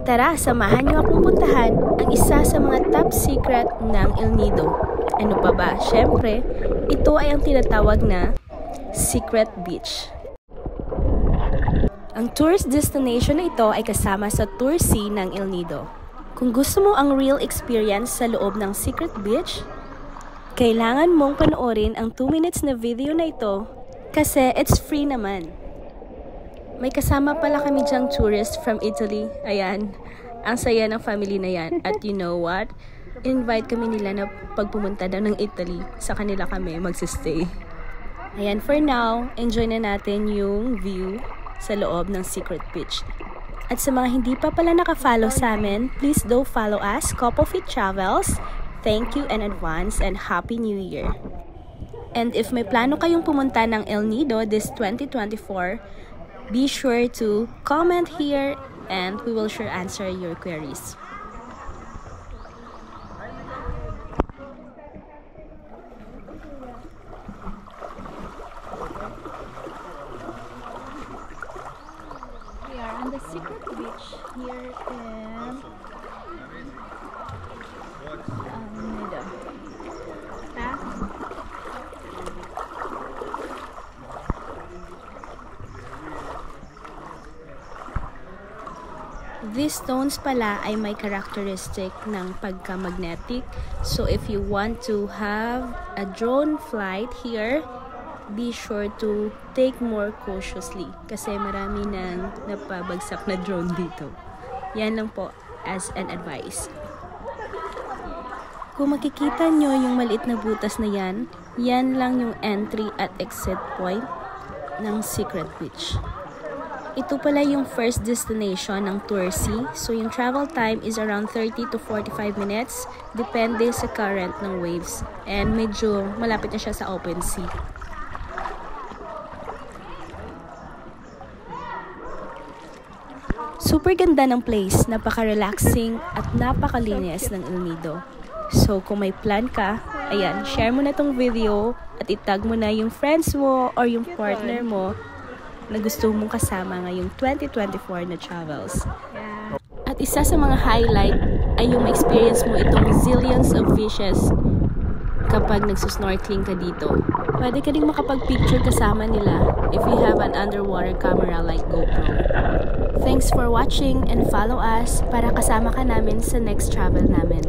Tara, samahan niyo akong puntahan ang isa sa mga top secret ng El Nido. Ano pa ba? Syempre, ito ay ang tinatawag na Secret Beach. Ang tourist destination na ito ay kasama sa Tour C ng El Nido. Kung gusto mo ang real experience sa loob ng Secret Beach, kailangan mong panoorin ang 2 minutes na video na ito kasi it's free naman. May kasama pala kami dyang tourist from Italy. Ayan, ang saya ng family na yan. At you know what? Invite kami nila na pag pumunta daw ng Italy, sa kanila kami magsistay. Ayan, for now, enjoy na natin yung view sa loob ng Secret Beach. At sa mga hindi pa pala nakafollow sa amin, please do follow us, Couple Fit Travels. Thank you in advance and Happy New Year! And if may plano kayong pumunta ng El Nido this 2024, be sure to comment here and we will sure answer your queries. We are on the Secret Beach here in Nido. These stones pala ay may characteristic ng pagka-magnetic. So if you want to have a drone flight here, be sure to take more cautiously kasi marami nang napabagsak na drone dito. Yan lang po as an advice. Kung makikita nyo yung maliit na butas na yan, yan lang yung entry at exit point ng Secret Beach. Ito pala yung first destination ng Tour C. So yung travel time is around 30 to 45 minutes. Depende sa current ng waves. And medyo malapit na siya sa open sea. Super ganda ng place. Napaka-relaxing at napakalinis ng El Nido. So kung may plan ka, ayan, share mo na tong video at itag mo na yung friends mo or yung partner mo na gusto mong kasama ngayong 2024 na travels. Yeah. At isa sa mga highlight ay yung experience mo itong zillions of fishes kapag nagsusnorkeling ka dito. Pwede ka rin makapag-picture kasama nila if you have an underwater camera like GoPro. Thanks for watching and follow us para kasama ka namin sa next travel namin.